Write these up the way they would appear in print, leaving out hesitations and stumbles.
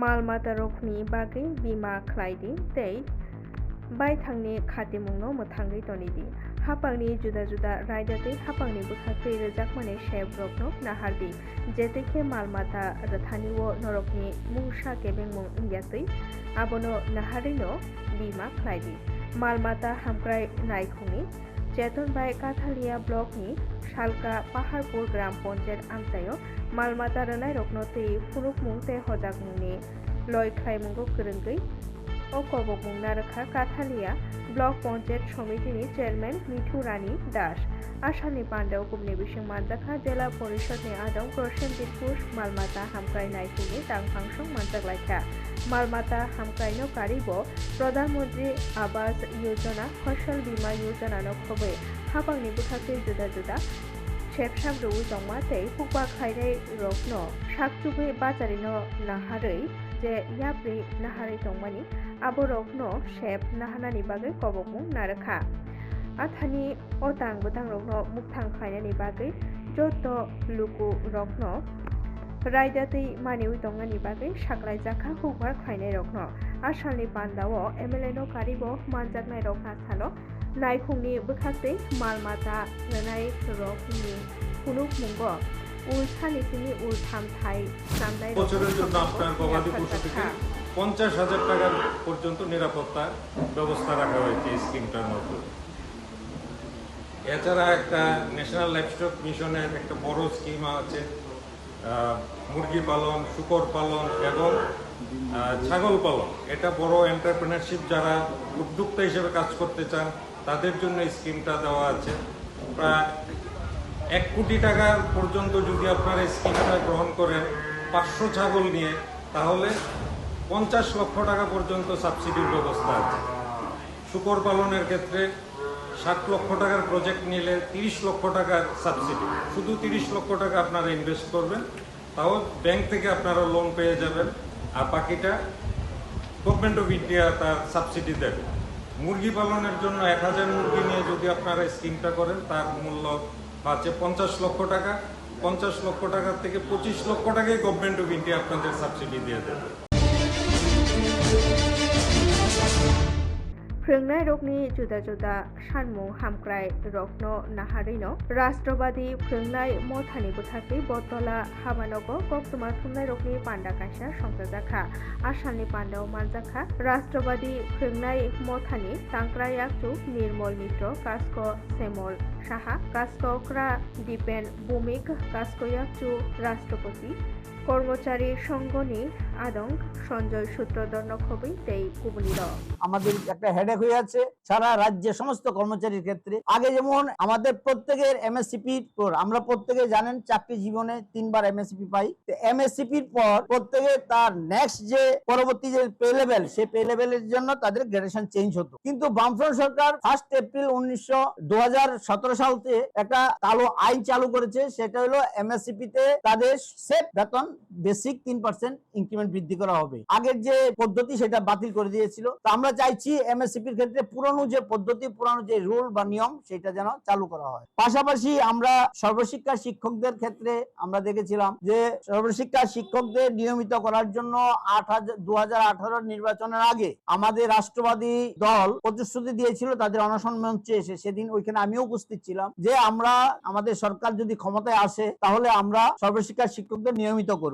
मालमाता रखनि बागै बीमा खालायदि तै बायथांनि खाथिमुंनो मोथाङै तनिदि हापांनि जुदा जुदा रायदातै हापांनि बोखाखै रोजाकमाने शेब रकनो नाहारदि जेतेखे मालमाता रथानिवो नरकनि मुंसा केबेंमुं इंग्यातै आबनो नाहारिनो बीमा खालायदि मालमाता हामक्राय नायखुंनि चेतन बाय काथालिया ब्लकनि शालका पाहाड़पुर ग्राम पंचायत आमचायो मालमाता रनाय रकनो तै फुरुकमुं तै हजाकमुंनि लय खायमुंगो गोरोंगै अकबकमुं नारखा काथालिया ब्लक पंचायत समितिनि चेयरमैन मिठू रानी दास आसामनि पान्डाव कुमनि बिसिं मानजाखा जिला परिषदनि आदम प्रसेनजित पुष मालमाता हामक्राय नायखुंनि दांफांसं मानजाग्लायखा मालमाता हामक्रायनो कारिबो प्रधानमंत्री आवास योजना फसल बीमा योजना नो खबै हापांनि बोखाखै जुदा जुदा शेबसाब रौ जंमा तै फुकबा खायनाय रकनो साकचुगै बाजारिनो नाहारै जे याब्रि नाहारै दंमानि आबो रकनो शेब नाहानानि बागै कबकमुं नारखा आथानि अतां बोतां रकनो मुक्तां खायनानि बागै जत लुकु रकनो रायदातै मानिउ दंगानि बागै साग्लाय जाखा हुकबार खायनाय रकनो आसामनि पान्डावो एमएलए नो कारिबो मानजाकनाय रकना सालो नायखुंनि बोखाखै मालमाता रनाय रकनि कुनुक मुंगो उलसानिसिनि उलथाम थाय सामदाय বছরের জন্য আপনার গবাদি পশু থেকে 50,000 টাকা পর্যন্ত নিরাপত্তা ব্যবস্থা রাখা হয়েছে এই স্কিমটার মধ্যে। এছাড়া একটা ন্যাশনাল লাইভস্টক মিশনের একটা বড় স্কিম আছে মুরগি পালন, শূকর পালন এবং ছাগল পালন। এটা বড় এন্টারপ্রেনারশিপ যারা উদ্যোক্তা হিসেবে কাজ করতে চান তাদের জন্য এই স্কিমটা দেওয়া আছে। প্রায় 1 কোটি টাকা পর্যন্ত যদি আপনারা এই স্কিমটা গ্রহণ করেন 500 ছাগল নিয়ে তাহলে 50 লক্ষ টাকা পর্যন্ত সাবসিডির ব্যবস্থা আছে। শূকর পালনের ক্ষেত্রে 60 লক্ষ টাকার প্রজেক্ট নিলে 30 লক্ষ টাকার সাবসিডি, শুধু 30 লক্ষ টাকা আপনারা ইনভেস্ট করবেন, তাও ব্যাংক থেকে আপনারা লোন পেয়ে যাবেন, আর বাকিটা গভর্নমেন্ট অফ ইন্ডিয়া তার সাবসিডি দেবে। মুরগি পালনের জন্য 1000 মুরগি নিয়ে যদি আপনারা স্কিমটা করেন তার মূল্য আছে 50 লক্ষ টাকা। 50 লক্ষ টাকার থেকে 25 লক্ষ টাকাই গভর্নমেন্ট অফ ইন্ডিয়া আপনাদের সাবসিডি দিয়ে দেবে। फोरोंनाय रकनि जुदा जुदा सानमुं हामक्राय रकनो नाहारिनो राष्ट्रवादी फोरोंनाय मथानि बोथाखै बतला हाबानगो गक्तमा थुमनाय रकनि पान्डा कायसा संजाजाखा आसामनि पान्डाव मानजाखा राष्ट्रवादी फोरोंनाय मथानि तांक्रायाकचु निर्मल मित्र कास्क सेमल साहा कास्कक्रा दीपेन भूमिक कास्कयाकचु राष्ट्रपति কর্মচারী সংঘনি আদং সঞ্জয় সূত্রধর নখবই তেই কুবলির আমাদের একটা হেডেক হয়ে আছে সারা রাজ্যে সমস্ত কর্মচারীর ক্ষেত্রে। আগে যেমন আমাদের প্রত্যেকের এমএসসিপি আমরা প্রত্যেকে জানেন চাকরি জীবনে 3 বার এমএসসিপি পাই। এমএসসিপির পর প্রত্যেকে তার নেক্সট যে পরবর্তী যে পে লেভেল সেই পে লেভেলের জন্য তাদের গ্রেডেশন চেঞ্জ হতো, কিন্তু বামফ্রন্ট সরকার 1 এপ্রিল 2017 সালতে একটা কালো আইন চালু করেছে, সেটা হলো এমএসসিপি তে তাদের সেফ বেতন বেসিক 3% ইনক্রিমেন্ট বৃদ্ধি করা হবে। আগের যে পদ্ধতি সেটা বাতিল করে দিয়েছিল। তো আমরা চাইছি এমএসসিপির ক্ষেত্রে পুরনো যে পদ্ধতি, পুরনো যে রুল বা নিয়ম সেটা যেন চালু করা হয়। পাশাপাশি আমরা সর্বশিক্ষা শিক্ষকদের ক্ষেত্রে আমরা দেখেছিলাম যে সর্বশিক্ষা শিক্ষকদের নিয়মিত করার জন্য 2018 নির্বাচনের আগে আমাদের রাষ্ট্রবাদী দল প্রতিশ্রুতি দিয়েছিল তাদের অনশন মঞ্চে এসে, সেদিন ওইখানে আমিও উপস্থিত ছিলাম, যে আমরা আমাদের সরকার যদি ক্ষমতায় আসে তাহলে আমরা সর্বশিক্ষা শিক্ষকদের নিয়মিত করব।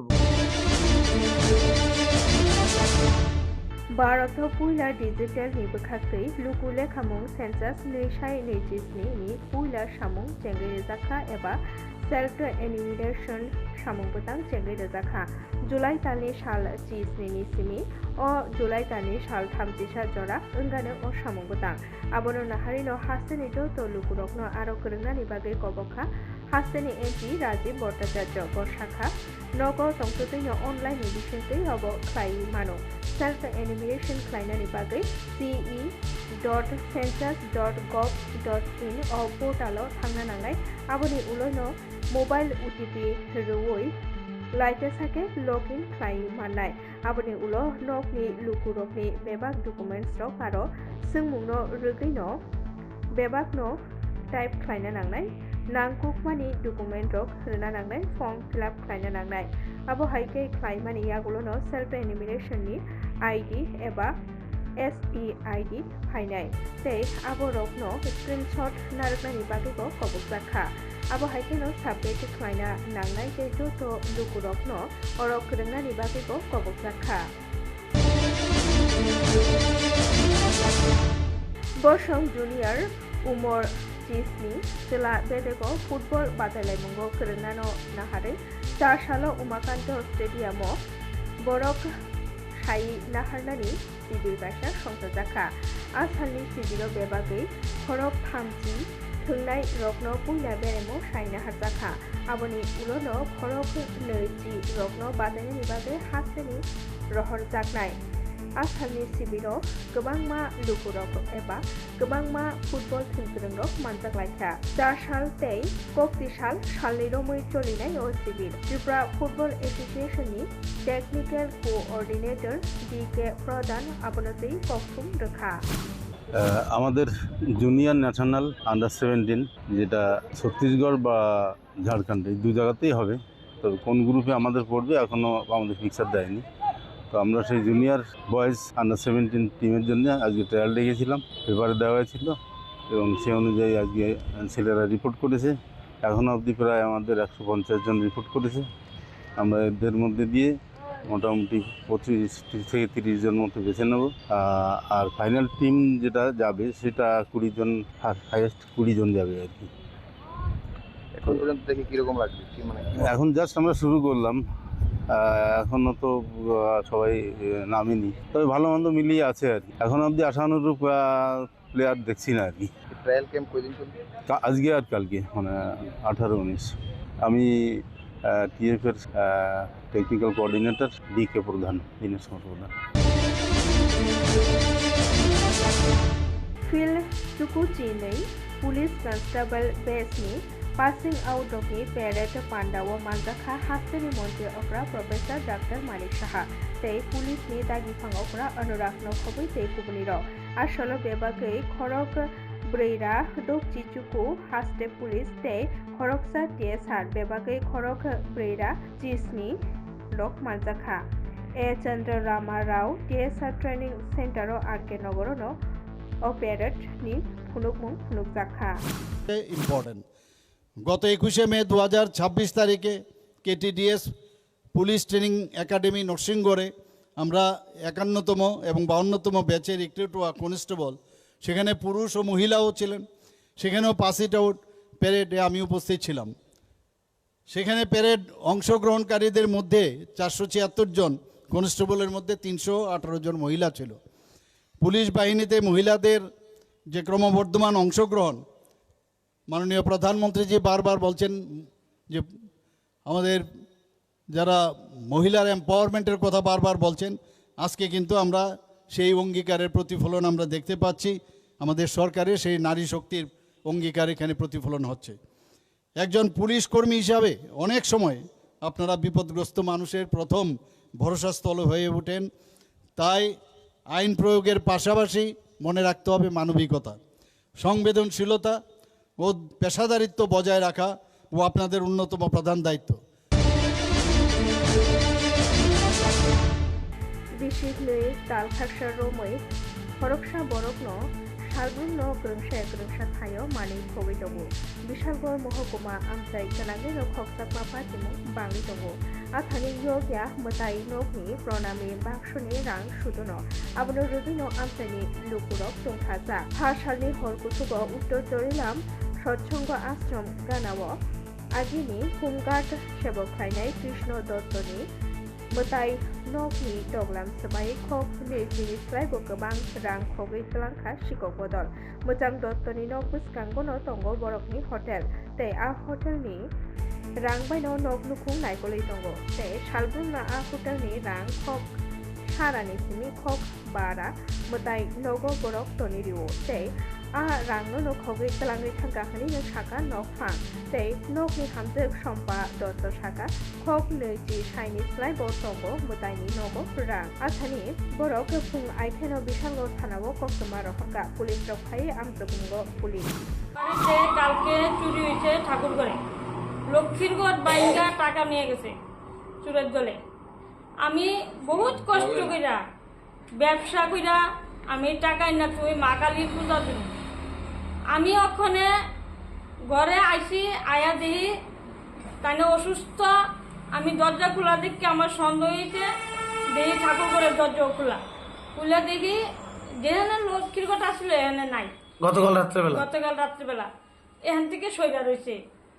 भारत पुइला डिजिटल नि बोखाखै लुकुले खामुं सेन्सास 2022 नि पुइला सामुं चेंगै जाखा एबा सेल्फ एनिमिनेशन सामुं बोतां चेंगै जाखा जुलाई तालनि साल 30 नि सिमी अ जुलाई तालनि साल 30 जरा ओंगानो अ सामुं बोतां आबनो नाहारिनो हासेनि जत लुकुरकनो आरो गोरोंनानि बागै कबखा हासेनि एमपि राजीव भट्टाचार्य बरसाखा नगो संसदैनो अनलाइन बिसिंकै अब ख्लाय मानो सेल्फ एनिमिनेशन ख्लायनानि बागै ce.census.gov.in अ पोर्टालाव थांना नांनाय आबनि उलनो मोबाइल ओटिपि रुवै लाइटे साके लॉगिन ख्लाय माननाय आबनि उलो नकनि लुकुरकनि बेबाक डकुमेन्ट्स रक आरो सोंमुंनो रुगैनो बेबाकनो टाइप ख्लायना नांनाय नांगुकमानि डकुमेन्ट रक होना नांनाय फर्म फिलआप खालामनो नांनाय आबो हाइके खालामनानै यागुलोनो सेल्फ एनिमिनेशननि आईडी एबा SEID फाइनाय तै आबो रकनो स्क्रिनशट नारनानि बागैबो कबुक जाखा आबो हाइकेनो साबमिट खालामना नांनाय तै तो लुकु रकनो अरक रोंनानि बागैबो कबुक जाखा बसं जुनियर उमर जिसनि जिला बेदेगो फुटबल बादायलायमुंगो फोरोंनानो नाहारै चारसालो उमाकान्त स्टेडियामो बरक हाई नाहारनानि सिबिर बायसा संसजाखा आसामनि सिबिरो बेबागै खरक थामजि थोंनाय रकनो पुइना बेरेमो साइना हारजाखा आबोनि उलोनो खरक नैजि रकनो बादायनायनि बागै हासेनि रहर जागनाय आसामनि सिबिरो गोबांमा लुकुरक एबा गोबांमा फुटबल थुंग्रोंरक मानजाग्लायखा चारसाल तै कक्तिसाल सालनिरोमै चलिनाय ओ सिबिर त्रिपुरा फुटबल एसोसिएशननि टेक्निकल कोअर्डिनेटर DK प्रधान आपनोसै कक्सुम रखा আমাদের জুনিয়র ন্যাশনাল আন্ডার-17 যেটা ছত্তিশগড় বা ঝাড়খণ্ড এই দু জায়গাতেই হবে তবে কোন গ্রুপে আমাদের পড়বে এখনও আমাদের ফিক্সার দেয়নি তো আমরা সেই জুনিয়র বয়েজ আন্ডার-17 টিমের জন্য আজকে ট্রায়াল ডেকেছিলাম পেপারে দেওয়া হয়েছিল এবং সেই অনুযায়ী আজকে ছেলেরা রিপোর্ট করেছে এখনও অবধি প্রায় আমাদের 150 জন রিপোর্ট করেছে আমরা এদের মধ্যে দিয়ে মোটামুটি 25 থেকে 30 জন মতো বেছে নেব আর ফাইনাল টিম যেটা যাবে সেটা 20 জন হাইয়েস্ট 20 জন যাবে আর কি এখন পর্যন্ত দেখে কীরকম লাগছে কি মানে এখন জাস্ট আমরা শুরু করলাম এখনও তো সবাই নামেনি তবে ভালো মন্দ মিলিয়ে আছে আর কি এখন অবধি আশানুরূপ প্লেয়ার দেখছি না আর কি ট্রায়াল ক্যাম্প কয়দিন চলবে আজকে আর কালকে মানে 18-19 আমি TF এর টেকনিক্যাল কোঅর্ডিনেটর DK প্রধান দীনেশ কুমার প্রধান फिल्ड चुकुचिनै पुलिस कन्स्टेबल बेसनि पासिं आउट रकनि पेरेड पान्डावो मानजाखा हास्टेनि मन्त्रि अफ्रा प्रोफेसर डॉक्टर मानिक साहा तै पुलिसनि दागिफां अफ्रा अनुराग नखबै तै कुबनिर आसलो बेबागै खरक ब्रैरा दक्चि चुकु हास्टे पुलिस तै खरकसा TSR बेबागै खरक ब्रैरा जिसनि लक मानजाखा A Chandra Rama Rao TSR training सेंटारो आरके नगरनो অপারেট নি ফুনুকমুং ফুনুকজাখা ইম্পর্টেন্ট গত 21শে মে 2026 তারিখে KTDS পুলিশ ট্রেনিং একাডেমি নরসিংগড়ে আমরা 51তম এবং 52তম ব্যাচের রিক্রুট ও কনস্টেবল সেখানে পুরুষ ও মহিলাও ছিলেন সেখানেও পাস ইট আউট প্যারেডে আমি উপস্থিত ছিলাম সেখানে প্যারেড অংশগ্রহণকারীদের মধ্যে 476 জন কনস্টেবলের মধ্যে 318 জন মহিলা ছিল পুলিশ বাহিনীতে মহিলাদের যে ক্রমবর্ধমান অংশগ্রহণ মাননীয় প্রধানমন্ত্রীজি বারবার বলছেন যে আমাদের যারা মহিলার এম্পাওয়ারমেন্টের কথা বারবার বলছেন আজকে কিন্তু আমরা সেই অঙ্গীকারের প্রতিফলন আমরা দেখতে পাচ্ছি আমাদের সরকারের সেই নারী শক্তির অঙ্গীকার এখানে প্রতিফলন হচ্ছে একজন পুলিশ কর্মী হিসাবে অনেক সময় আপনারা বিপদগ্রস্ত মানুষের প্রথম ভরসাস্থল হয়ে ওঠেন তাই আইন প্রয়োগের পাশাপাশি মনে রাখতে হবে মানবিকতা সংবেদনশীলতা ও পেশাদারিত্ব বজায় রাখা ও আপনাদের অন্যতম প্রধান দায়িত্ব বিশিখলে তালখাকসা রোमै হরকসা বরকনো সালবুন্ন গ্রংসা থাयो मानि खबै दङ बिशालगड़ महकुमा आमसाइ गोनाङै खगसाकमा पातिमु बाङै दङ आथानि योग्या मताइ नकनि प्रणामि बाक्सनि रां सुदनो आबनो रुबिनो आमसाइनि लुकुरक दंखाजा हासालनि हरकुसुगो उत्तर जरिलाम सत्संग आश्रम गानाव आगिनि होमगार्ड सेबक खायनाय कृष्ण दत्तनि मताइ नकनि दगलाम सबाय खग निर्जिनिफ्रायबो गोबां रां खगै तलांखा सिकक बदल मोजां दत्तनि नक बुसकांगनो दंग बरकनि हटेल तै आ हटेलनि रां बायनो नक लुकुं नायगलै दंग तै सालबुंना आ हटेलनि रां खग सारानि सिमि खग बारा मताइ नगो बरक तनि रिव तै a rangno no khogi tlangi thangka khani no saka nok phang tei nokni hamjek sompa dotto saka khok leji chinese slai bo tombo mutaini nobo rang athani borok phung aitheno bishalgo thanabo koktoma rohaka police রক্ষায় আমজগঙ্গ police বাড়িতে কালকে চুরি হয়েছে ঠাকুরগড়ে লক্ষ্মীরগড় বাইঙ্গা টাকা নিয়ে গেছে চুরের দলে আমি বহুত কষ্ট কইরা ব্যবসা কইরা আমি টাকা না তুই মা কালীর পূজা দিন আমি ওখানে ঘরে আইসি আয়া দেখি তাই অসুস্থ আমি দরজা খোলা দেখি আমার সন্দেহ হয়েছে দেখি ঠাকুরগড়ের দরজা খোলা খুলে দেখি যেখানে লক্ষ্মীরগড় আসলে এখানে নাই গতকাল রাত্রেবেলা এখান থেকে সইরা রয়েছে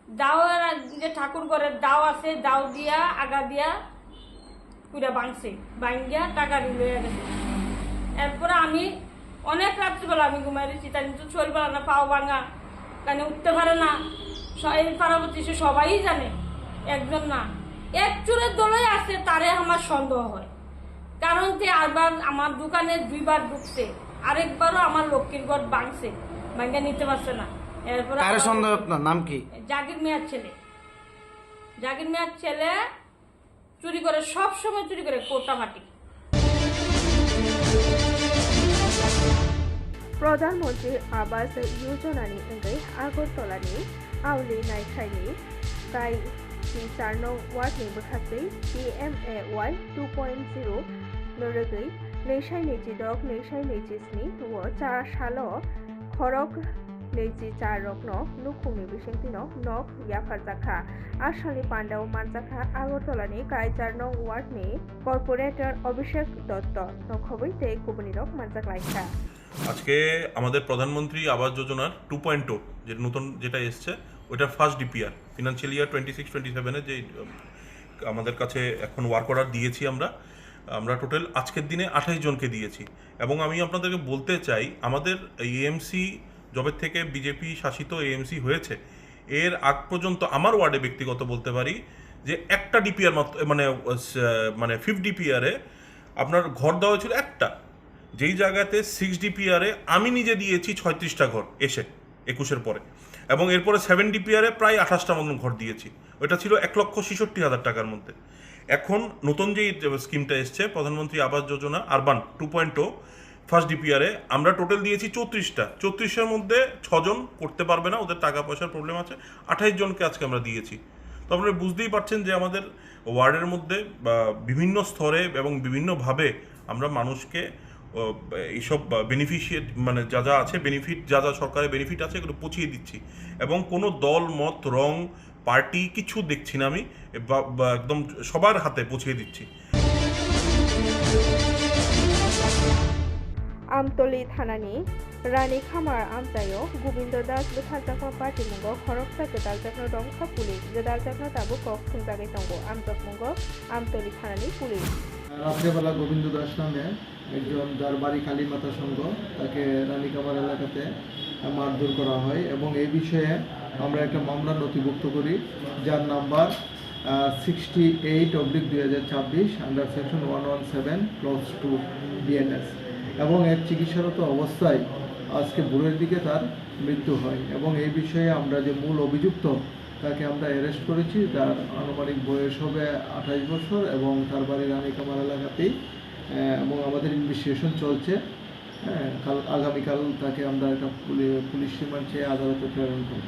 দাও যে ঠাকুর ঘরের দাও আছে দাও দিয়া আগা দিয়া পুরা ভাঙছে ভাঙ্গিয়া টাকা লইয়া গেছে এরপরে আমি অনেক রাত্রিবেলা আমি ঘুমাই রয়েছি তাই কিন্তু চলবেলা না পাও ভাঙা কেন উঠতে পারে না এই পার্বতী সে সবাই জানে একজন না এক চুরের দলই আছে তারে আমার সন্দেহ হয় কারণ তে আবার আমার দোকানে দুইবার ঢুকছে আরেকবারও আমার লক্ষ্মীর ঘর ভাঙছে ভাঙ্গা নিতে পারছে না এরপরে সন্দেহ আপনার নাম কি জাকির মিয়ার ছেলে চুরি করে সব সময় চুরি করে কোটা মাটি প্রধানমন্ত্রী আবাস योजनानि अंगै आगरतलानि आवलि नायखायनि गाय 4 नं वार्डनि बोखासै PMAY 2.0 नोरगै 2026-2027 व 4 सालो खरक 24 रकनो नुखुंनि बिसेंतिनो नक याफारजाखा आसामनि पान्डाव मानजाखा आगरतलानि गाय 4 नं वार्डनि कॉर्पोरेटर अभिषेक दत्त नखबै ते कुबनि रक मानजाखलाइखा আজকে আমাদের প্রধানমন্ত্রী আবাস যোজনার 2.0 যে নতুন যেটা এসছে ওইটার ফার্স্ট ডিপিআর ফিনান্সিয়াল ইয়ার 26-27 যে আমাদের কাছে এখন ওয়ার্ক অর্ডার দিয়েছি আমরা টোটাল আজকের দিনে 28 জনকে দিয়েছি এবং আমি আপনাদেরকে বলতে চাই আমাদের এএমসি জবের থেকে বিজেপি শাসিত এএমসি হয়েছে এর আগ পর্যন্ত আমার ওয়ার্ডে ব্যক্তিগত বলতে পারি যে একটা ডিপিআর মানে 5 ডিপিআরে আপনার ঘর দেওয়া ছিল একটা যেই জায়গাতে 6 ডিপিআরে আমি নিজে দিয়েছি 36টা ঘর এসে 21-এর পরে এবং এরপরে 7 ডিপিআরে প্রায় 28টা মতন ঘর দিয়েছি ওটা ছিল 1,66,000 টাকার মধ্যে এখন নতুন যেই স্কিমটা এসছে প্রধানমন্ত্রী আবাস যোজনা আরবান 2.0 ফার্স্ট ডিপিআরে আমরা টোটাল দিয়েছি 34টার মধ্যে 6 জন করতে পারবে না ওদের টাকা পয়সার প্রবলেম আছে 28 জনকে আজকে আমরা দিয়েছি তো আপনারা বুঝতেই পারছেন যে আমাদের ওয়ার্ডের মধ্যে বিভিন্ন স্তরে এবং বিভিন্নভাবে আমরা মানুষকে এইসব বেনিফিশিয়ারি মানে যা আছে বেনিফিট যা সরকারের বেনিফিট আছে এগুলো পৌঁছিয়ে দিচ্ছি এবং কোনো দল মত রং পার্টি কিছু দেখছি না আমি একদম সবার হাতে পৌঁছিয়ে দিচ্ছি আমতলি থানানি রানী খামার আমজাयो गोविंद दास बुथारजाखा पार्टी मुंगो खरकसा गोदालजाखनो दंखा पुलिस गोदालजाखनो दाबो कक खुंजागै दंगो আমজক मुंगो আমতলি থানানি পুলিশ রাত্রেবেলা গোবিন্দ দাস নামে একজন যার বাড়ি কালীমাতা সংঘ তাকে রানীকামার এলাকাতে মারধর করা হয় এবং এই বিষয়ে আমরা একটা মামলা নথিভুক্ত করি যার number 68/2026 under section 117 clause 2 BNS এবং এর চিকিৎসারত অবস্থায় আজকে ভোরের দিকে তার মৃত্যু হয় এবং এই বিষয়ে আমরা যে মূল অভিযুক্ত তাকে আমরা অ্যারেস্ট করেছি তার আনুমানিক বয়স হবে 28 বছর এবং তার বাড়ি রানীকামার এলাকাতেই এবং আমাদের ইনভেস্টিগেশন চলছে আগামীকাল তাকে আমরা একটা পুলিশ রিমান্ড চেয়ে আদালতে প্রেরণ করব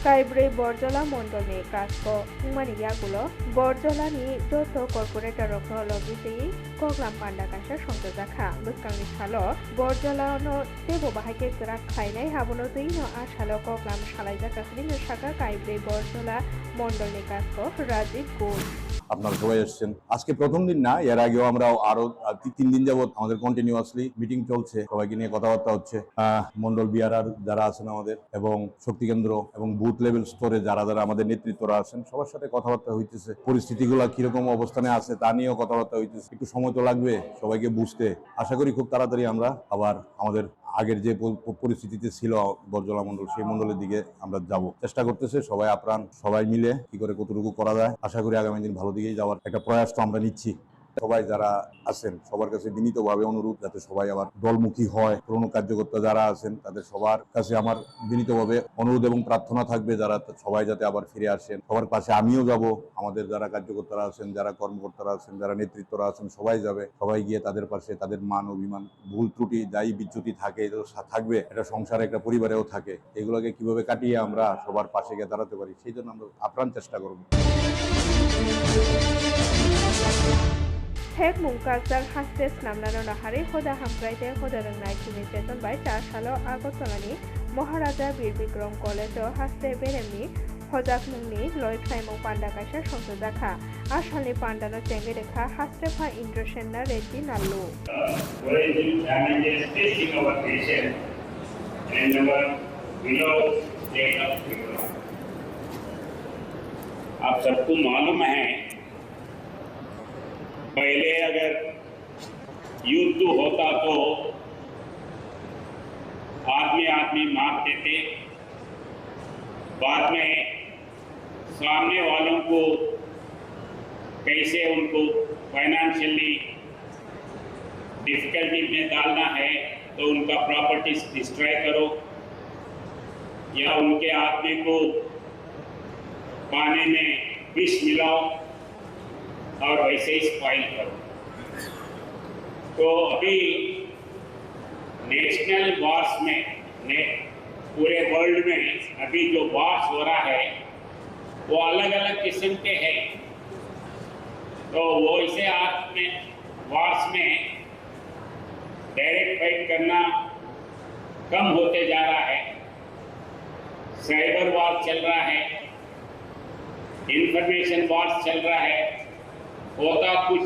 কাইব্রে বরজলা মন্ডলनि काजखौ खुंमानि यागुलो बरजलानि जत कर्पोरेटर रखनो लगिसि कग्लाम पान्डा कासा संजजाखा बुस्कांनि सालो बरजलानो तेबो बाहायके ग्रा खायनाय हाबनो दैनो आसालो कग्लाम सालायजाकाखनि साका काइब्रे बरजला मंडलनि काजखौ राजीव घोष আপনারা সবাই এসেছেন আজকে প্রথম দিন না এর আগেও আমরা আরো 3 দিন যাবত আমাদের কন্টিনিউয়াসলি মিটিং চলছে সবাইকে নিয়ে কথাবার্তা হচ্ছে মন্ডল বিআরআর যারা আছেন আমাদের এবং শক্তি কেন্দ্র এবং বুথ লেভেল স্তরে যারা আমাদের নেতৃত্বরা আছেন সবার সাথে কথাবার্তা হইতেছে পরিস্থিতিগুলো কিরকম অবস্থানে আছে তা নিয়েও কথাবার্তা হইতেছে একটু সময় তো লাগবে সবাইকে বুঝতে আশা করি খুব তাড়াতাড়ি আমরা আবার আমাদের আগের যে পরিস্থিতিতে ছিল বরজলা মন্ডল সেই মন্ডলের দিকে আমরা যাব চেষ্টা করতেছে সবাই আপ্রাণ সবাই মিলে কি করে কতটুকু করা যায় আশা করি আগামী দিন ভালো দিকেই যাওয়ার একটা প্রয়াস তো আমরা নিচ্ছি সবাই যারা আছেন সবার কাছে বিনীতভাবে অনুরোধ যাতে সবাই আবার দলমুখী হয়। পুরনো কার্যকর্তা যারা আছেন তাদের সবার কাছে আমার বিনীতভাবে অনুরোধ এবং প্রার্থনা থাকবে যারা সবাই যাতে আবার ফিরে আসেন। সবার পাশে আমিও যাব, আমাদের যারা কার্যকর্তারা আছেন, যারা কর্মকর্তারা আছেন, যারা নেতৃত্বরা আছেন সবাই যাবে। সবাই গিয়ে তাদের পাশে তাদের মান অভিমান ভুল ত্রুটি যাই বিচ্যুতি থাকে থাকবে, এটা সংসারে একটা পরিবারেও থাকে, এগুলোকে কিভাবে কাটিয়ে আমরা সবার পাশে গিয়ে দাঁড়াতে পারি সেই জন্য আমরা আপ্রাণ চেষ্টা করব। Hek mungkakjak haste snamnano nahari hoda hampraite hoda rwngnai chini cheton bai 4 salo Agartalani Maharaja Bir Bikram College o haste beremni hojak mungni loi khlaimung panda kaisa songjakha asalni pandano chenge rekha haste pha Indrasenna Reddy Nallu. Challenges facing our nation and our beloved state of Tripura. आप सबको मालूम है पहले अगर युद्ध होता तो आदमी मारते थे, बाद में सामने वालों को कैसे उनको फाइनेंशियली डिफिकल्टी में डालना है तो उनका प्रॉपर्टीज डिस्ट्रॉय करो या उनके आदमी को पानी में विष मिलाओ और वैसे ही स्पॉइल करो। तो अभी नेशनल वॉर्स में पूरे वर्ल्ड में अभी जो वॉर्स हो रहा है वो अलग अलग किस्म के हैं। तो वो इसे आज में वॉर्स में डायरेक्ट फाइट करना कम होते जा रहा है। साइबर वॉर चल रहा है, इंफॉर्मेशन वॉर्स चल रहा है, होता कुछ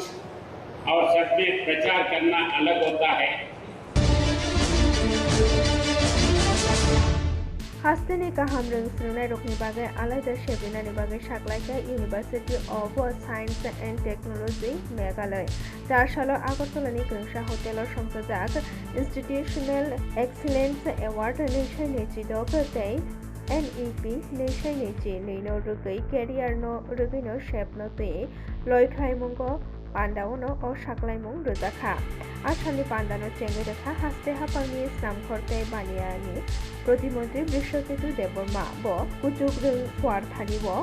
और सब में प्रचार करना अलग होता है। Hasteni kaham rungsrungnai rokni bagai alaida shebinani bagai saklaika University of Science and Technology Meghalaya 4 salo Agartalani Grungsa Hotel o songjak Institutional Excellence Award nishai nechidok tei NEP nishai nechi neino rugai career no rugino shepno te loi khlaimungo pandauno o saklaimung rojaka asalni pandano chenge rekha haste hapangni snamkhorte baniani প্রতিমন্ত্রী Biswajit Debbarma bo kujuk rung puarthani bo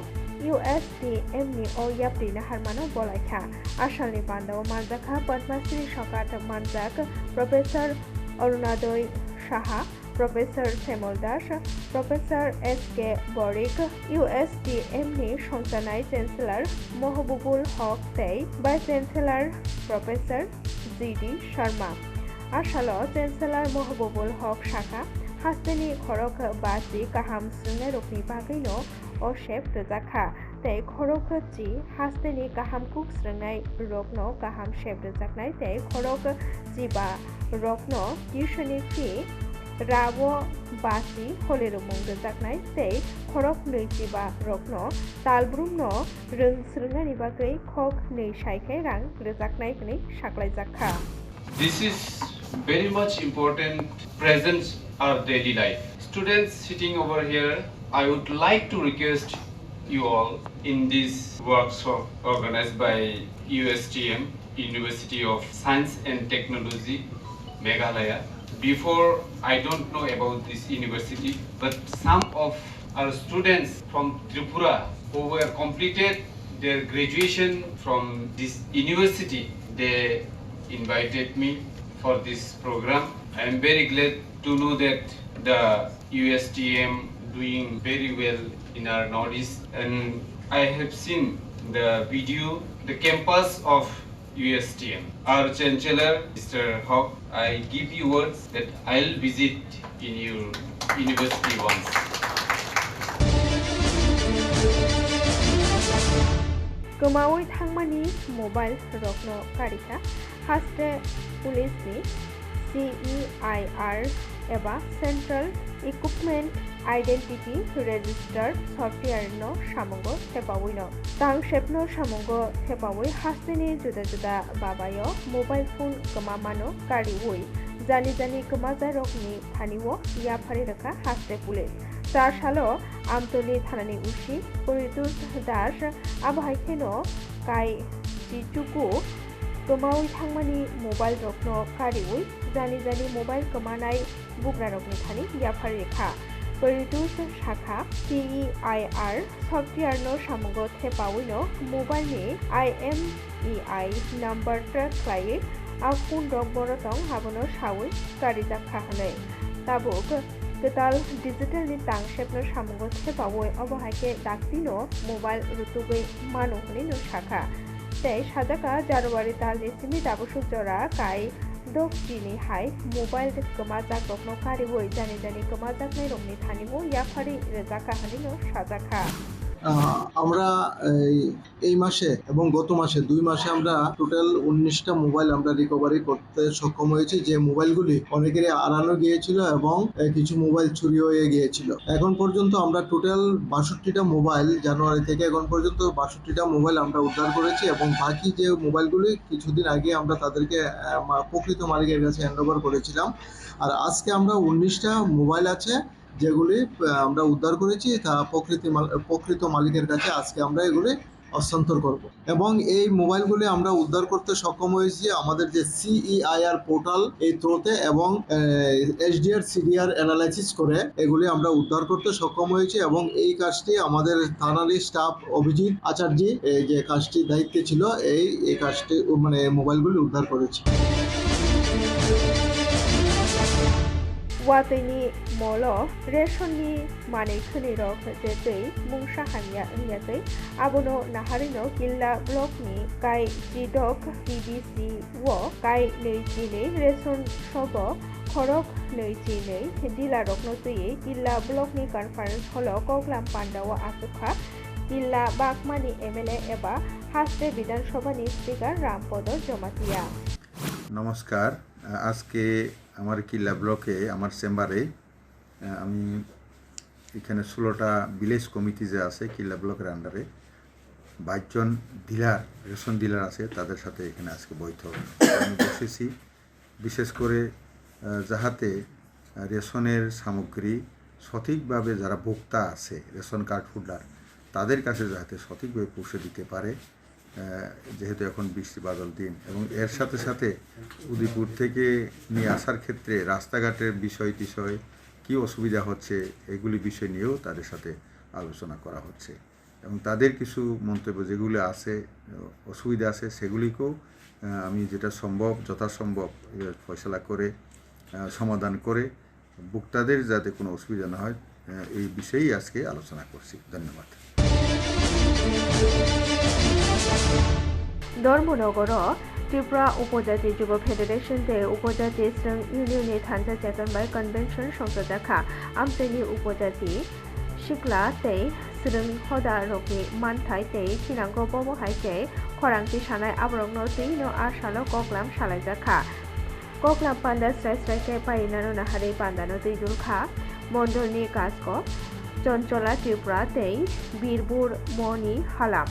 USDM ni o yapri naharmano bolaikha asalni pandao manjakha Padmasri Sokat manjak Professor Arunodoy Saha Professor Semol Das Professor SK Borik USDM ni songjanai Chancellor Mohbubul Haq tei Vice Chancellor Professor GD Sharma asalo Chancellor Mohbubul Haq Shaka hasteni khorok basi kaham sungnai rokni bagaino o shep rojaka tei khorok chi hasteni kaham kuk srungnai rokno kaham shep rojaknai tei khorok chi ba rokno tuition fee rabo basi holerumung rojaknai tei khorok nei chi ba rokno talbrumno rung srungnani bagai khok nei saikai rang rojaknai kni saklaijakha. This is very much important presence our daily life. Students sitting over here, I would like to request you all in this workshop organized by USTM, University of Science and Technology, Meghalaya. Before, I don't know about this university, but some of our students from Tripura who were completed their graduation from this university, they invited me for this program. I am very glad to know that the USTM doing very well in our Northeast, and I have seen the video, the campus of USTM. Our Chancellor, Mr. Haq, I give you words that I'll visit in your university once. Gomawi thangmani mobile rokno karika haste police ni CEIR eba Central Equipment Identity Register Software no samungo thepawino tang shepno samungo thepawi hasteni juda juda babayo mobile phone kamamano kariwoi jani jani kamaja rokni thaniwo ya phari rakha haste police 4 salo Amtoli thanani ushi Puritus Das abhaikeno kai jichuku गोमावै थांमानि mobile रकनो कारिवै जानि mobile गोमानाय बुग्रा रकनि थानि याफारेखा परिदुस शाखा CEIR सफ्टवेयरनो सामुगो थेपावैनो मोबाइलनि IMEI number track खालायै Akhund रक बरतं हाबनो सावै कारिजाखा हनै ताबुक गताल डिजिटल नि तांगशेपनो सामुगो थेपावै अबहायके दाक्तिनो मोबाइल रुतुगै मानो हनै नो शाखा ते साजाका जारुवारि तालनि सिमि दाबुसुक जरा काई दक्षिणी हाय मोबाइल गोमाजाक रकनो कारिवै जानि गोमाजाकनाय रकनि थानिबो याफारि रेजाका हनिनो साजाका আমরা এই মাসে এবং গত মাসে 2 মাসে আমরা টোটাল 19টা মোবাইল আমরা রিকভারি করতে সক্ষম হয়েছি, যে মোবাইলগুলি অনেকেরই হারানো গিয়েছিল এবং কিছু মোবাইল চুরি হয়ে গিয়েছিল। এখন পর্যন্ত আমরা টোটাল 62টা মোবাইল জানুয়ারি থেকে এখন পর্যন্ত 62টা মোবাইল আমরা উদ্ধার করেছি এবং বাকি যে মোবাইলগুলি কিছুদিন আগে আমরা তাদেরকে প্রকৃত মালিকের কাছে হ্যান্ডওভার করেছিলাম। আর আজকে আমরা 19টা মোবাইল আছে যেগুলি আমরা উদ্ধার করেছি, তা প্রকৃত মালিকের কাছে আজকে আমরা এগুলি হস্তান্তর করব এবং এই মোবাইলগুলি আমরা উদ্ধার করতে সক্ষম হয়েছি আমাদের যে CEIR পোর্টাল এই থ্রুতে এবং SDR CDR অ্যানালাইসিস করে এগুলি আমরা উদ্ধার করতে সক্ষম হয়েছি এবং এই কাজটি আমাদের থানারি স্টাফ অভিজিৎ আচার্য যে কাজটির দায়িত্বে ছিল এই কাজটি মানে মোবাইলগুলি উদ্ধার করেছে। वातैनि मलो रेशननि माने खनिरक जेतै मुंसा हानिया इंयातै आबोनो नाहारिनो किल्ला ब्लकनि काई जिदक BBC वो काई नैजिनै रेशन सब खरक नैजिनै जिल्ला रकनो तुयै किल्ला ब्लकनि कनफारेन्स हल कगलाम पान्डावा आसुखा किल्ला बागमानि MLA एबा हास्ते विधानसभानि स्पिकार रामपद जमातिया। नमस्कार, আজকে আমার কিল্লা ব্লকে আমার চেম্বারে আমি এখানে 16টা ভিলেজ কমিটি যে আছে কিল্লা ব্লকের আন্ডারে 22 জন ডিলার রেশন ডিলার আছে, তাদের সাথে এখানে আজকে বৈঠক আমি বসেছি। বিশেষ করে যাহাতে রেশনের সামগ্রী সঠিকভাবে যারা ভোক্তা আছে রেশন কার্ড হোল্ডার তাদের কাছে যাতে সঠিকভাবে পৌঁছে দিতে পারে, যেহেতু এখন বৃষ্টি বাদল দিন এবং এর সাথে সাথে উদয়পুর থেকে নিয়ে আসার ক্ষেত্রে রাস্তাঘাটের বিষয় কী অসুবিধা হচ্ছে এগুলি বিষয় নিয়েও তাদের সাথে আলোচনা করা হচ্ছে এবং তাদের কিছু মন্তব্য যেগুলো আছে অসুবিধা আছে সেগুলিকেও আমি যেটা সম্ভব যথাসম্ভব ফয়সলা করে সমাধান করে ভোক্তাদের যাতে কোনো অসুবিধা না হয় এই বিষয়েই আজকে আলোচনা করছি। ধন্যবাদ। ধর্মনগর त्रिपुरा उपजाति युव फेडरेशन दे उपजाति स्रंग यूनियन थानजा चेतन बाय कन्वेंशन संसदखा आमतेनि उपजाति शिकला ते स्रंग हदा रोकनि मानथाय ते सिनांगो बमो हायते खरांति सानाय आब्रंनो तेनो आशालो कगलाम सालायजाखा कगलाम पान्डा स्राय पाइनानो नाहारे पान्दानो दैदुलखा मण्डलनि काजको चंचला त्रिपुरा ते बीरबुर मनि हालाम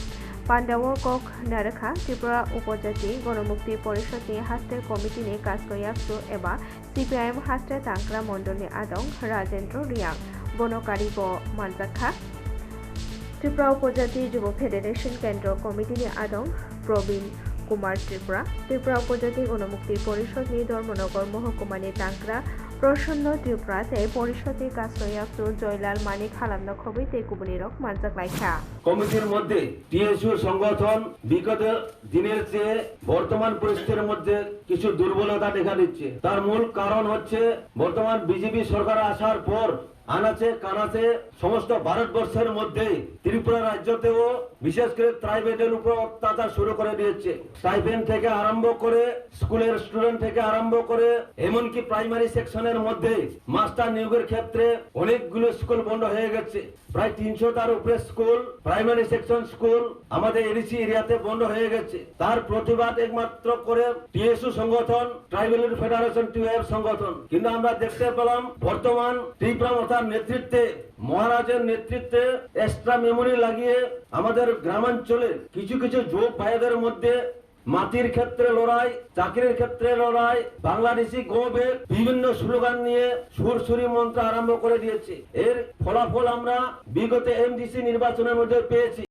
पांडावो कक नारखा त्रिपुरा उपजाति गणमुक्ति परिषदनि हास्टे कमिटिनि काजकयाक्सु एबा CPIM हास्टे तांक्रा मण्डलनि आदं राजेन्द्र रियां बनकारिबो मानजाखा त्रिपुरा उपजाति युव फेडरेशन केंद्र कमिटिनि आदं प्रवीण कुमार त्रिपुरा उपजाति गणमुक्ति परिषदनि धर्मनगर महकुमानि तांक्रा प्रसन्न त्रिपुरा ते परिषदनि काजकयाक्सु जयलाल मानिक खालामनो खबै ते गुबुनि रक मानजाखलायखा কমিটির মধ্যে টিএসইউ সংগঠন বিগত দিনের চেয়ে বর্তমান পরিস্থিতির মধ্যে কিছু দুর্বলতা দেখা দিচ্ছে। তার মূল কারণ হচ্ছে বর্তমান বিজেপি সরকার আসার পর আনাচে কানাচে সমস্ত ভারতবর্ষের মধ্যে ত্রিপুরা রাজ্যতেও বিশেষ করে ট্রাইবেলের উপর অত্যাচার শুরু করে দিয়েছে। স্টাইপেন্ড থেকে আরম্ভ করে স্কুলের স্টুডেন্ট থেকে আরম্ভ করে এমনকি প্রাইমারি সেকশনের মধ্যে মাস্টার নিয়োগের ক্ষেত্রে অনেকগুলো স্কুল বন্ধ হয়ে গেছে। প্রায় 300টার উপরে স্কুল প্রাইমারি সেকশন স্কুল আমাদের এডিসি এরিয়াতে বন্ধ হয়ে গেছে। তার প্রতিবাদ একমাত্র করে টিএসইউ সংগঠন ট্রাইবেল ফেডারেশন টিওএফ সংগঠন। কিন্তু আমরা দেখতে পেলাম বর্তমান ত্রিপুরা মতার নেতৃত্বে মহারাজের নেতৃত্বে এক্সট্রা মেমোরি লাগিয়ে আমাদের গ্রামাঞ্চলে কিছু যুবক ভাইদের মধ্যে মাটির ক্ষেত্রে লড়াই, চাকরির ক্ষেত্রে লড়াই, বাংলাদেশি গবের বিভিন্ন স্লোগান নিয়ে সুরসুরি মন্ত্র আরম্ভ করে দিয়েছে। এর ফলাফল আমরা বিগত MDC নির্বাচনের মধ্যে পেয়েছি।